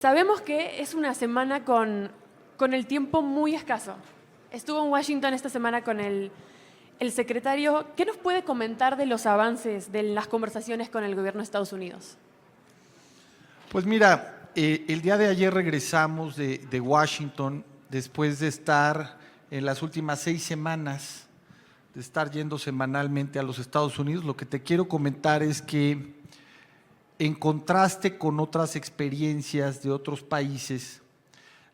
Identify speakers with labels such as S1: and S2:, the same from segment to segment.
S1: Sabemos que es una semana con el tiempo muy escaso. Estuvo en Washington esta semana con el secretario. ¿Qué nos puede comentar de los avances de las conversaciones con el gobierno de Estados Unidos?
S2: Pues mira, el día de ayer regresamos de Washington después de estar en las últimas 6 semanas, de estar yendo semanalmente a los Estados Unidos. Lo que te quiero comentar es que en contraste con otras experiencias de otros países,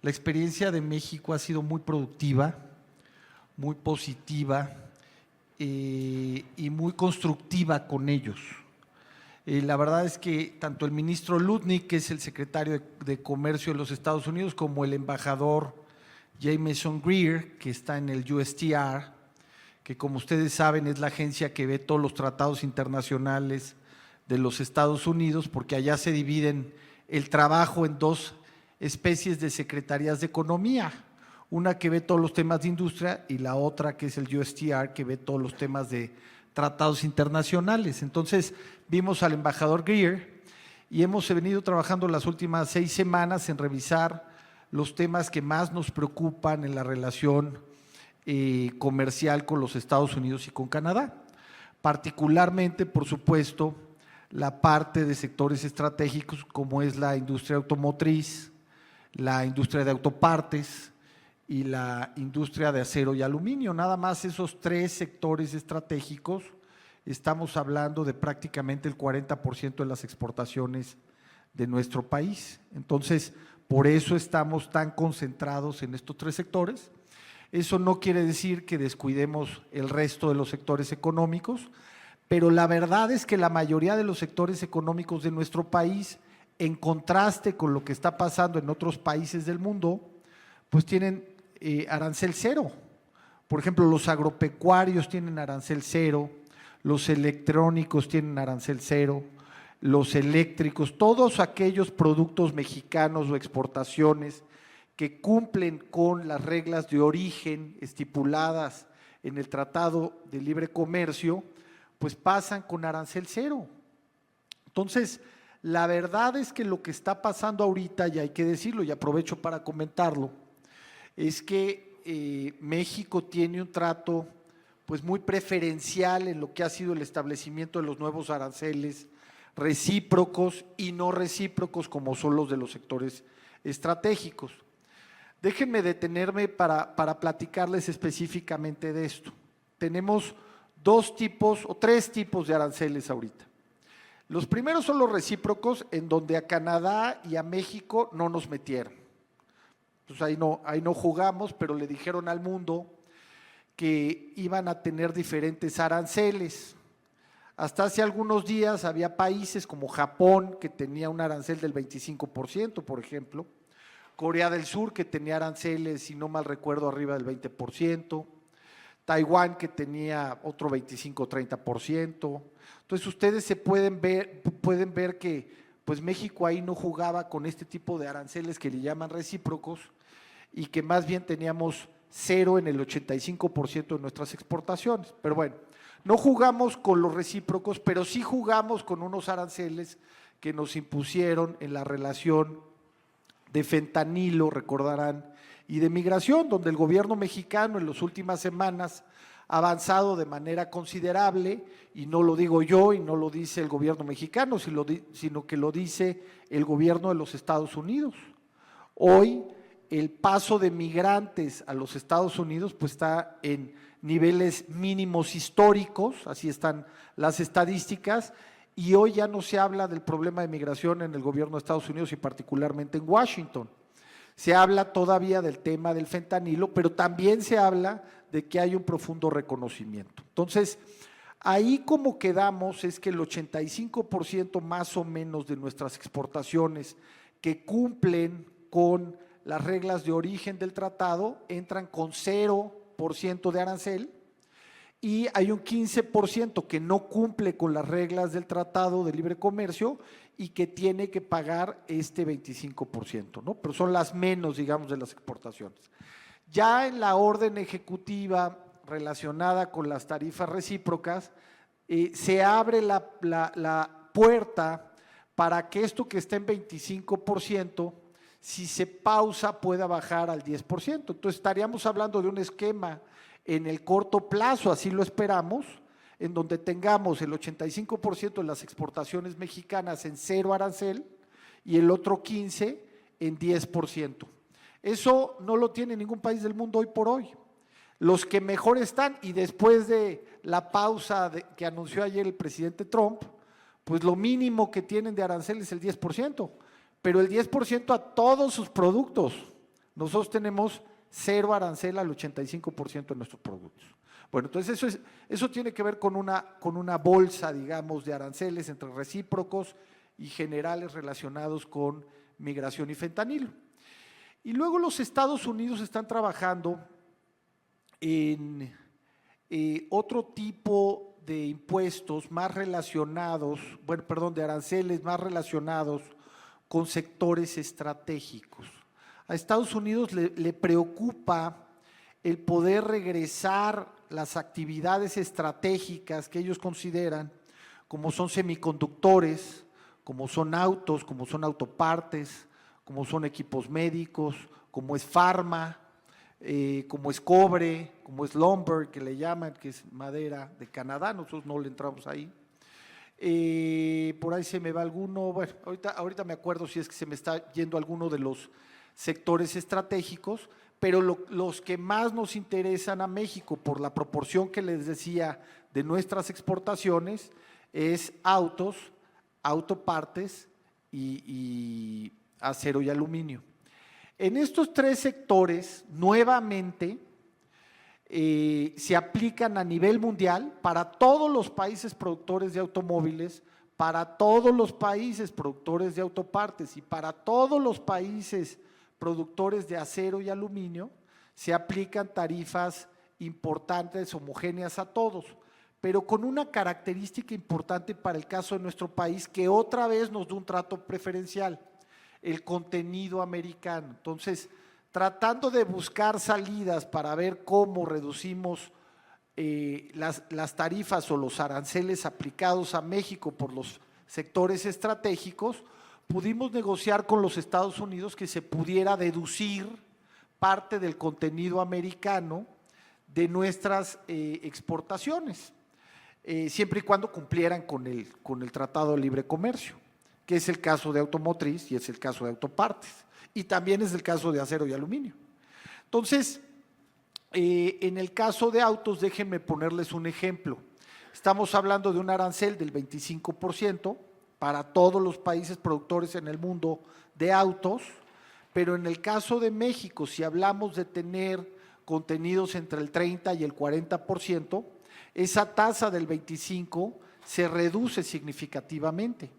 S2: la experiencia de México ha sido muy productiva, muy positiva y muy constructiva con ellos. La verdad es que tanto el ministro Lutnick, que es el secretario de Comercio de los Estados Unidos, como el embajador Jameson Greer, que está en el USTR, que como ustedes saben es la agencia que ve todos los tratados internacionales de los Estados Unidos, porque allá se dividen el trabajo en 2 especies de secretarías de economía, una que ve todos los temas de industria y la otra que es el USTR, que ve todos los temas de tratados internacionales. Entonces vimos al embajador Greer y hemos venido trabajando las últimas 6 semanas en revisar los temas que más nos preocupan en la relación comercial con los Estados Unidos y con Canadá, particularmente, por supuesto, la parte de sectores estratégicos como es la industria automotriz, la industria de autopartes y la industria de acero y aluminio. Nada más esos 3 sectores estratégicos, estamos hablando de prácticamente el 40% de las exportaciones de nuestro país. Entonces, por eso estamos tan concentrados en estos 3 sectores. Eso no quiere decir que descuidemos el resto de los sectores económicos, pero la verdad es que la mayoría de los sectores económicos de nuestro país, en contraste con lo que está pasando en otros países del mundo, pues tienen arancel cero. Por ejemplo, los agropecuarios tienen arancel cero, los electrónicos tienen arancel cero, los eléctricos, todos aquellos productos mexicanos o exportaciones que cumplen con las reglas de origen estipuladas en el Tratado de Libre Comercio, pues pasan con arancel cero. Entonces, la verdad es que lo que está pasando ahorita, y hay que decirlo y aprovecho para comentarlo, es que México tiene un trato pues muy preferencial en lo que ha sido el establecimiento de los nuevos aranceles recíprocos y no recíprocos como son los de los sectores estratégicos. Déjenme detenerme para platicarles específicamente de esto. Tenemos 2 tipos o 3 tipos de aranceles ahorita. Los primeros son los recíprocos, en donde a Canadá y a México no nos metieron. Pues ahí no jugamos, pero le dijeron al mundo que iban a tener diferentes aranceles. Hasta hace algunos días había países como Japón, que tenía un arancel del 25%, por ejemplo, Corea del Sur, que tenía aranceles, si no mal recuerdo, arriba del 20%, Taiwán, que tenía otro 25-30%. Entonces ustedes pueden ver que pues México ahí no jugaba con este tipo de aranceles que le llaman recíprocos y que más bien teníamos cero en el 85% de nuestras exportaciones. Pero bueno, no jugamos con los recíprocos, pero sí jugamos con unos aranceles que nos impusieron en la relación de fentanilo, recordarán, y de migración, donde el gobierno mexicano en las últimas semanas ha avanzado de manera considerable, y no lo digo yo y no lo dice el gobierno mexicano, sino que lo dice el gobierno de los Estados Unidos. Hoy el paso de migrantes a los Estados Unidos pues está en niveles mínimos históricos, así están las estadísticas, y hoy ya no se habla del problema de migración en el gobierno de Estados Unidos y particularmente en Washington. Se habla todavía del tema del fentanilo, pero también se habla de que hay un profundo reconocimiento. Entonces, ahí como quedamos es que el 85% más o menos de nuestras exportaciones que cumplen con las reglas de origen del tratado entran con 0% de arancel, y hay un 15% que no cumple con las reglas del Tratado de Libre Comercio y que tiene que pagar este 25%, ¿no? Pero son las menos, digamos, de las exportaciones. Ya en la orden ejecutiva relacionada con las tarifas recíprocas, se abre la puerta para que esto que está en 25%
S3: si se pausa pueda bajar al 10%. Entonces estaríamos hablando de un esquema en el corto plazo, así lo esperamos, en donde tengamos el 85% de las exportaciones mexicanas en cero arancel y el otro 15% en 10%. Eso no lo tiene ningún país del mundo hoy por hoy. Los que mejor están, y después de la pausa que anunció ayer el presidente Trump, pues lo mínimo que tienen de arancel es el 10%, pero el 10% a todos sus productos. Nosotros tenemos cero arancel al 85% de nuestros productos. Bueno, entonces eso tiene que ver con una bolsa, digamos, de aranceles entre recíprocos y generales relacionados con migración y fentanilo. Y luego los Estados Unidos están trabajando en otro tipo de impuestos más relacionados, de aranceles más relacionados con sectores estratégicos. A Estados Unidos le preocupa el poder regresar las actividades estratégicas que ellos consideran, como son semiconductores, como son autos, como son autopartes, como son equipos médicos, como es farma, como es cobre, como es lumber, que le llaman, que es madera de Canadá. Nosotros no le entramos ahí. Por ahí se me va alguno, bueno, ahorita me acuerdo si es que se me está yendo alguno de los sectores estratégicos, pero los que más nos interesan a México por la proporción que les decía de nuestras exportaciones es autos, autopartes y acero y aluminio. En estos tres sectores, nuevamente, se aplican a nivel mundial para todos los países productores de automóviles, para todos los países productores de autopartes y para todos los países productores de acero y aluminio, se aplican tarifas importantes, homogéneas a todos, pero con una característica importante para el caso de nuestro país, que otra vez nos da un trato preferencial: el contenido americano. Entonces, tratando de buscar salidas para ver cómo reducimos las tarifas o los aranceles aplicados a México por los sectores estratégicos, pudimos negociar con los Estados Unidos que se pudiera deducir parte del contenido americano de nuestras exportaciones, siempre y cuando cumplieran con el Tratado de Libre Comercio, que es el caso de automotriz y es el caso de autopartes, y también es el caso de acero y aluminio. Entonces, en el caso de autos, déjenme ponerles un ejemplo. Estamos hablando de un arancel del 25% para todos los países productores en el mundo de autos, pero en el caso de México, si hablamos de tener contenidos entre el 30 y el 40%, esa tasa del 25% se reduce significativamente.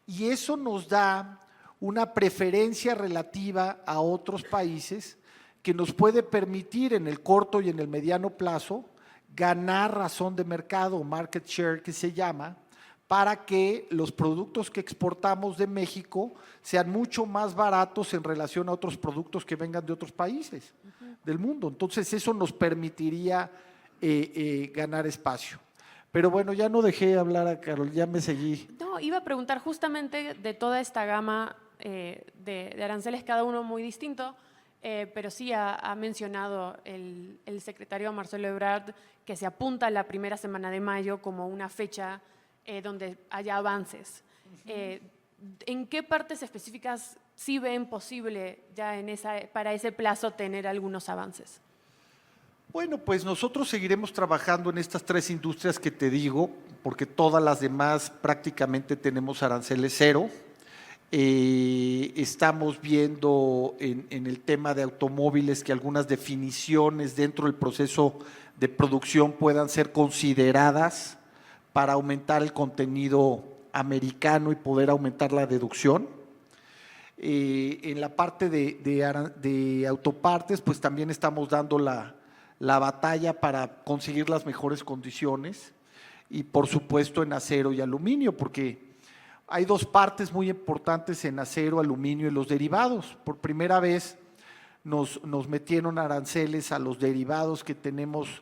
S3: Y eso nos da una preferencia relativa a otros países que nos puede permitir en el corto y en el mediano plazo ganar razón de mercado, market share que se llama, para que los productos que exportamos de México sean mucho más baratos en relación a otros productos que vengan de otros países del mundo. Entonces eso nos permitiría ganar espacio. Pero bueno, ya no dejé hablar a Carol, ya me seguí.
S1: No, iba a preguntar justamente de toda esta gama de aranceles, cada uno muy distinto, pero sí ha mencionado el secretario Marcelo Ebrard que se apunta a la primera semana de mayo como una fecha donde haya avances. ¿En qué partes específicas sí ven posible ya para ese plazo tener algunos avances?
S3: Bueno, pues nosotros seguiremos trabajando en estas tres industrias que te digo, porque todas las demás prácticamente tenemos aranceles cero. Estamos viendo en el tema de automóviles que algunas definiciones dentro del proceso de producción puedan ser consideradas para aumentar el contenido americano y poder aumentar la deducción. En la parte de autopartes, pues también estamos dando la batalla para conseguir las mejores condiciones, y por supuesto en acero y aluminio, porque hay dos partes muy importantes en acero, aluminio y los derivados. Por primera vez nos metieron aranceles a los derivados que tenemos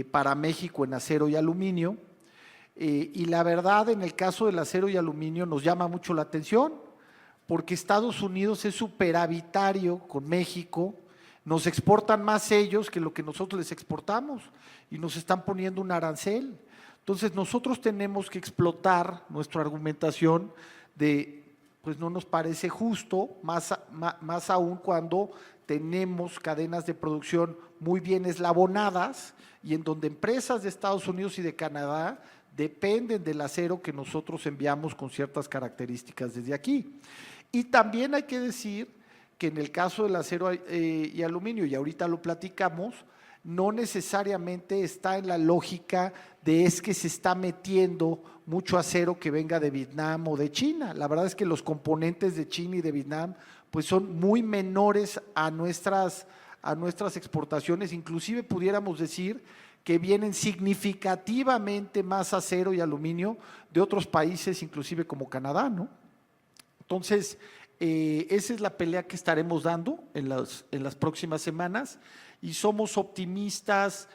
S3: para México en acero y aluminio, y la verdad en el caso del acero y aluminio nos llama mucho la atención, porque Estados Unidos es superavitario con México, nos exportan más ellos que lo que nosotros les exportamos y nos están poniendo un arancel. Entonces nosotros tenemos que explotar nuestra argumentación de, pues no nos parece justo, más aún cuando tenemos cadenas de producción muy bien eslabonadas y en donde empresas de Estados Unidos y de Canadá dependen del acero que nosotros enviamos con ciertas características desde aquí. Y también hay que decir que en el caso del acero y aluminio, y ahorita lo platicamos, no necesariamente está en la lógica de es que se está metiendo mucho acero que venga de Vietnam o de China. La verdad es que los componentes de China y de Vietnam pues son muy menores a nuestras exportaciones, inclusive pudiéramos decir que vienen significativamente más acero y aluminio de otros países, inclusive como Canadá, ¿no? Entonces, esa es la pelea que estaremos dando en las próximas semanas y somos optimistas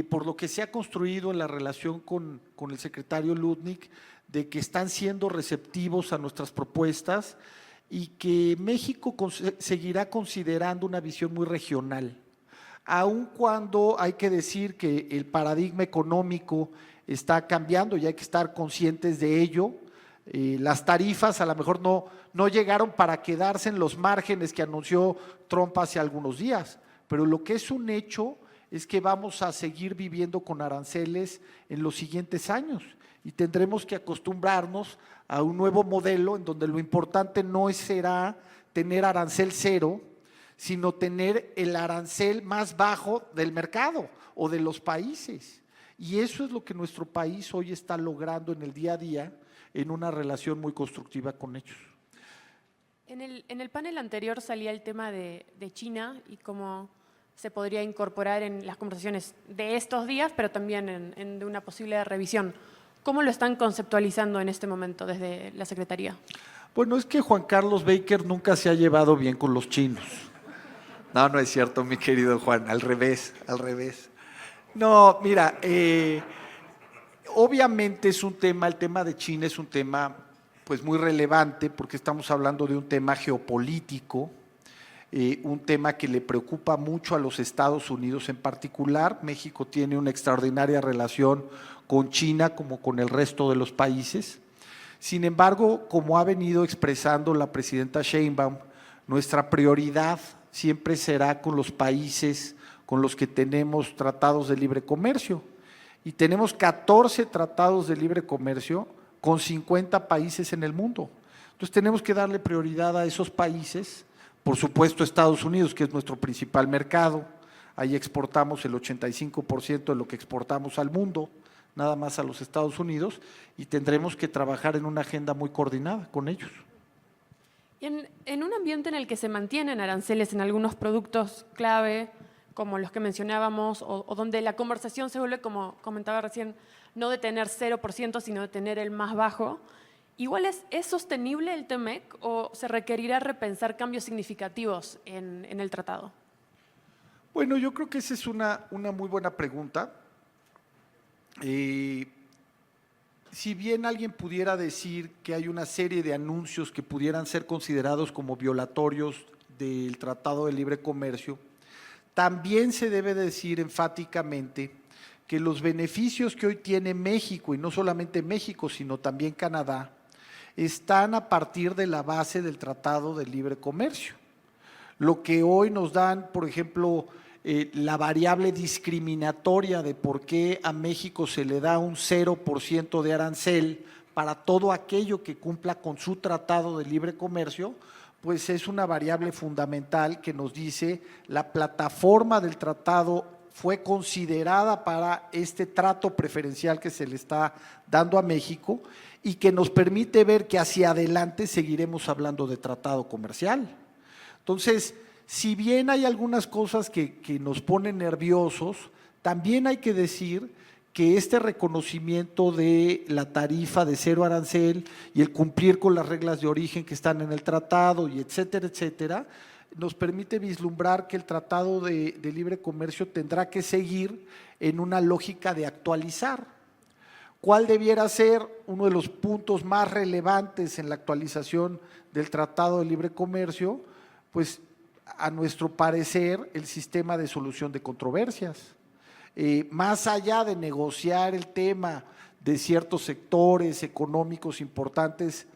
S3: por lo que se ha construido en la relación con el secretario Lutnick, de que están siendo receptivos a nuestras propuestas y que México seguirá considerando una visión muy regional, aun cuando hay que decir que el paradigma económico está cambiando y hay que estar conscientes de ello. Las tarifas a lo mejor no llegaron para quedarse en los márgenes que anunció Trump hace algunos días, pero lo que es un hecho es que vamos a seguir viviendo con aranceles en los siguientes años y tendremos que acostumbrarnos a un nuevo modelo en donde lo importante no será tener arancel cero, sino tener el arancel más bajo del mercado o de los países. Y eso es lo que nuestro país hoy está logrando en el día a día en una relación muy constructiva con ellos.
S1: En el panel anterior salía el tema de China y cómo se podría incorporar en las conversaciones de estos días, pero también de una posible revisión. ¿Cómo lo están conceptualizando en este momento desde la Secretaría?
S3: Bueno, es que Juan Carlos Baker nunca se ha llevado bien con los chinos. No es cierto, mi querido Juan, al revés. No, mira, obviamente es un tema, el tema de China es un tema pues muy relevante porque estamos hablando de un tema geopolítico, un tema que le preocupa mucho a los Estados Unidos en particular. México tiene una extraordinaria relación con China como con el resto de los países. Sin embargo, como ha venido expresando la presidenta Sheinbaum, nuestra prioridad siempre será con los países con los que tenemos tratados de libre comercio. Y tenemos 14 tratados de libre comercio con 50 países en el mundo. Entonces tenemos que darle prioridad a esos países, por supuesto Estados Unidos, que es nuestro principal mercado, ahí exportamos el 85% de lo que exportamos al mundo, nada más a los Estados Unidos, y tendremos que trabajar en una agenda muy coordinada con ellos.
S1: Y en un ambiente en el que se mantienen aranceles en algunos productos clave, como los que mencionábamos, o donde la conversación se vuelve, como comentaba recién, no de tener 0%, sino de tener el más bajo, igual ¿es sostenible el TEMEC o se requerirá repensar cambios significativos en el tratado?
S3: Bueno, yo creo que esa es una muy buena pregunta. Si bien alguien pudiera decir que hay una serie de anuncios que pudieran ser considerados como violatorios del Tratado de Libre Comercio, también se debe decir enfáticamente que los beneficios que hoy tiene México, y no solamente México, sino también Canadá, están a partir de la base del Tratado de Libre Comercio. Lo que hoy nos dan, por ejemplo, la variable discriminatoria de por qué a México se le da un 0% de arancel para todo aquello que cumpla con su Tratado de Libre Comercio, pues es una variable fundamental que nos dice la plataforma del tratado fue considerada para este trato preferencial que se le está dando a México y que nos permite ver que hacia adelante seguiremos hablando de tratado comercial. Entonces, si bien hay algunas cosas que nos ponen nerviosos, también hay que decir que este reconocimiento de la tarifa de cero arancel y el cumplir con las reglas de origen que están en el tratado y etcétera, nos permite vislumbrar que el Tratado de Libre Comercio tendrá que seguir en una lógica de actualizar. ¿Cuál debiera ser uno de los puntos más relevantes en la actualización del Tratado de Libre Comercio? Pues a nuestro parecer el sistema de solución de controversias. Más allá de negociar el tema de ciertos sectores económicos importantes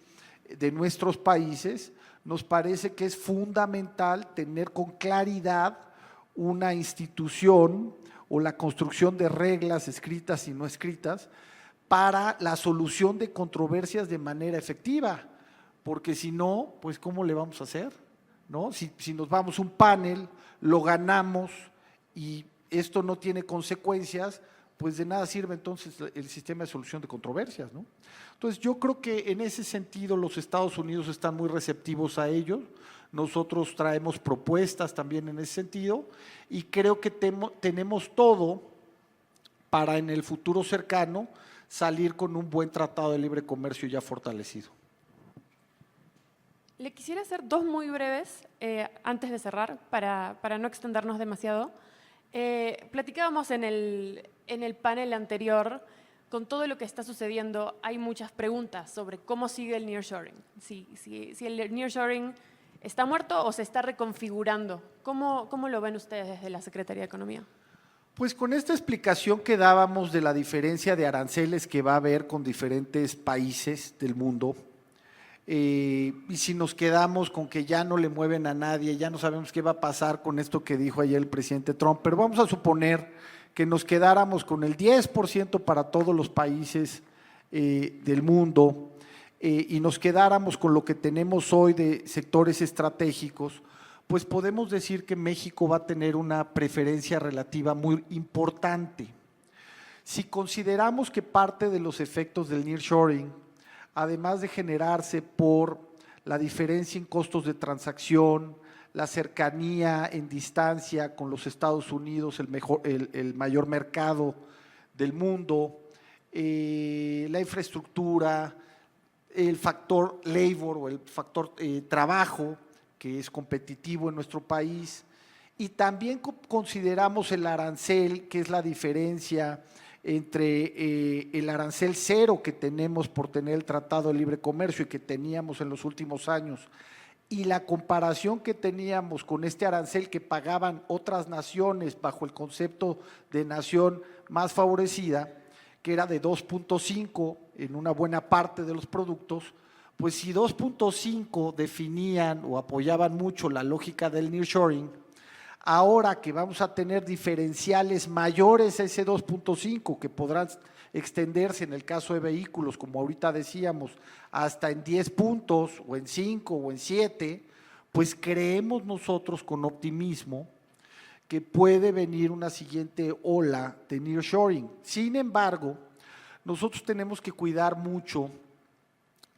S3: de nuestros países, nos parece que es fundamental tener con claridad una institución o la construcción de reglas escritas y no escritas para la solución de controversias de manera efectiva, porque si no, pues ¿cómo le vamos a hacer? ¿No? Si nos vamos a un panel, lo ganamos y esto no tiene consecuencias, pues de nada sirve entonces el sistema de solución de controversias, ¿no? Entonces yo creo que en ese sentido los Estados Unidos están muy receptivos a ello, nosotros traemos propuestas también en ese sentido y creo que tenemos todo para en el futuro cercano salir con un buen tratado de libre comercio ya fortalecido.
S1: Le quisiera hacer dos muy breves antes de cerrar, para no extendernos demasiado. Platicábamos en el panel anterior, con todo lo que está sucediendo, hay muchas preguntas sobre cómo sigue el nearshoring. Si el nearshoring está muerto o se está reconfigurando. ¿Cómo lo ven ustedes desde la Secretaría de Economía?
S3: Pues con esta explicación que dábamos de la diferencia de aranceles que va a haber con diferentes países del mundo, y si nos quedamos con que ya no le mueven a nadie, ya no sabemos qué va a pasar con esto que dijo ayer el presidente Trump, pero vamos a suponer que nos quedáramos con el 10% para todos los países del mundo y nos quedáramos con lo que tenemos hoy de sectores estratégicos, pues podemos decir que México va a tener una preferencia relativa muy importante. Si consideramos que parte de los efectos del nearshoring, además de generarse por la diferencia en costos de transacción, la cercanía en distancia con los Estados Unidos, el mayor mercado del mundo, la infraestructura, el factor labor o el factor trabajo, que es competitivo en nuestro país, y también consideramos el arancel, que es la diferencia entre el arancel cero que tenemos por tener el Tratado de Libre Comercio y que teníamos en los últimos años, y la comparación que teníamos con este arancel que pagaban otras naciones bajo el concepto de nación más favorecida, que era de 2.5 en una buena parte de los productos, pues si 2.5 definían o apoyaban mucho la lógica del nearshoring, ahora que vamos a tener diferenciales mayores a ese 2.5 que podrán extenderse en el caso de vehículos, como ahorita decíamos, hasta en 10 puntos o en 5 o en 7, pues creemos nosotros con optimismo que puede venir una siguiente ola de nearshoring. Sin embargo, nosotros tenemos que cuidar mucho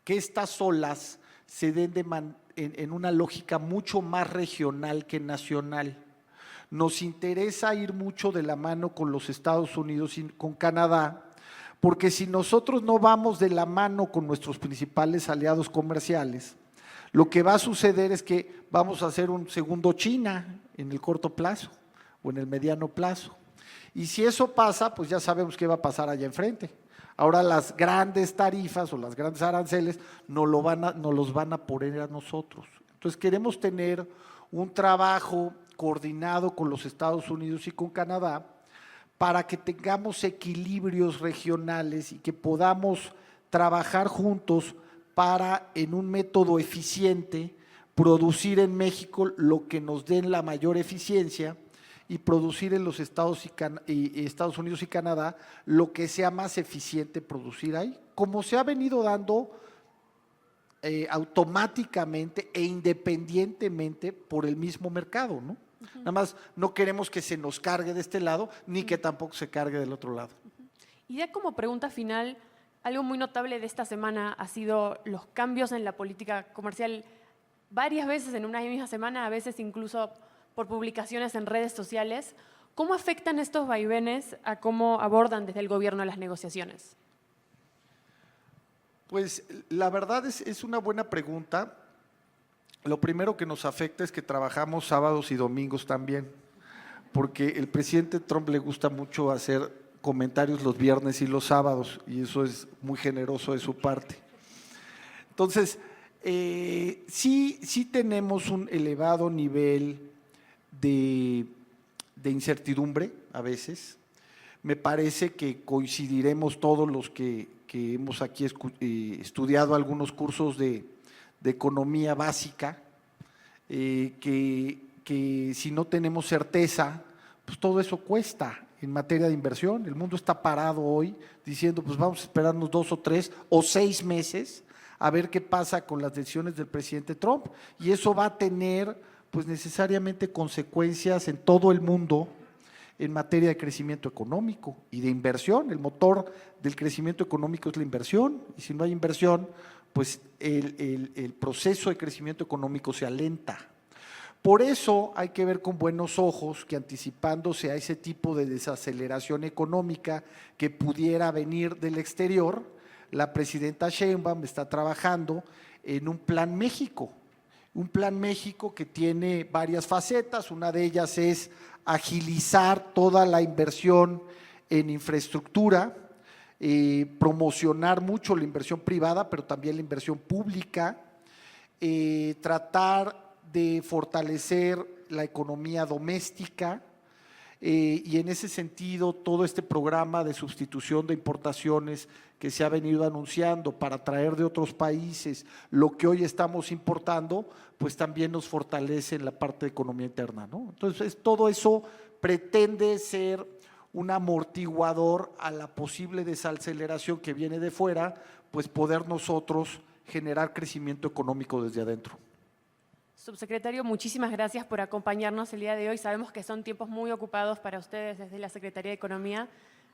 S3: que estas olas se den en una lógica mucho más regional que nacional. Nos interesa ir mucho de la mano con los Estados Unidos y con Canadá, porque si nosotros no vamos de la mano con nuestros principales aliados comerciales, lo que va a suceder es que vamos a hacer un segundo China en el corto plazo o en el mediano plazo. Y si eso pasa, pues ya sabemos qué va a pasar allá enfrente. Ahora las grandes tarifas o las grandes aranceles nos los van a poner a nosotros. Entonces queremos tener un trabajo coordinado con los Estados Unidos y con Canadá para que tengamos equilibrios regionales y que podamos trabajar juntos para, en un método eficiente, producir en México lo que nos den la mayor eficiencia y producir en los Estados Unidos y Canadá lo que sea más eficiente producir ahí, como se ha venido dando automáticamente e independientemente por el mismo mercado, ¿no? Nada más no queremos que se nos cargue de este lado ni que tampoco se cargue del otro lado.
S1: Y ya como pregunta final, algo muy notable de esta semana ha sido los cambios en la política comercial varias veces en una misma semana, a veces incluso por publicaciones en redes sociales. ¿Cómo afectan estos vaivenes a cómo abordan desde el gobierno las negociaciones?
S3: Pues la verdad es una buena pregunta. Lo primero que nos afecta es que trabajamos sábados y domingos también, porque el presidente Trump le gusta mucho hacer comentarios los viernes y los sábados, y eso es muy generoso de su parte. Entonces, sí tenemos un elevado nivel de incertidumbre a veces. Me parece que coincidiremos todos los que hemos aquí estudiado algunos cursos de economía básica, que si no tenemos certeza, pues todo eso cuesta en materia de inversión. El mundo está parado hoy diciendo, pues vamos a esperarnos 2 o 3 o 6 meses a ver qué pasa con las decisiones del presidente Trump, y eso va a tener pues necesariamente consecuencias en todo el mundo en materia de crecimiento económico y de inversión. El motor del crecimiento económico es la inversión, y si no hay inversión, pues el proceso de crecimiento económico se alenta. Por eso hay que ver con buenos ojos que, anticipándose a ese tipo de desaceleración económica que pudiera venir del exterior, la presidenta Sheinbaum está trabajando en un Plan México. Un Plan México que tiene varias facetas. Una de ellas es agilizar toda la inversión en infraestructura, promocionar mucho la inversión privada, pero también la inversión pública, tratar de fortalecer la economía doméstica, y en ese sentido todo este programa de sustitución de importaciones que se ha venido anunciando para traer de otros países lo que hoy estamos importando, pues también nos fortalece en la parte de economía interna, ¿no? Entonces todo eso pretende ser un amortiguador a la posible desaceleración que viene de fuera, pues poder nosotros generar crecimiento económico desde adentro.
S1: Subsecretario, muchísimas gracias por acompañarnos el día de hoy. Sabemos que son tiempos muy ocupados para ustedes desde la Secretaría de Economía,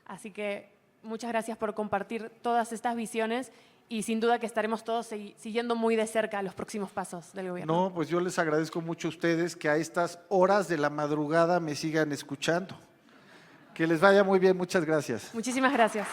S1: así que muchas gracias por compartir todas estas visiones, y sin duda que estaremos todos siguiendo muy de cerca los próximos pasos del gobierno.
S3: No, pues yo les agradezco mucho a ustedes que a estas horas de la madrugada me sigan escuchando. Que les vaya muy bien, muchas gracias.
S1: Muchísimas gracias.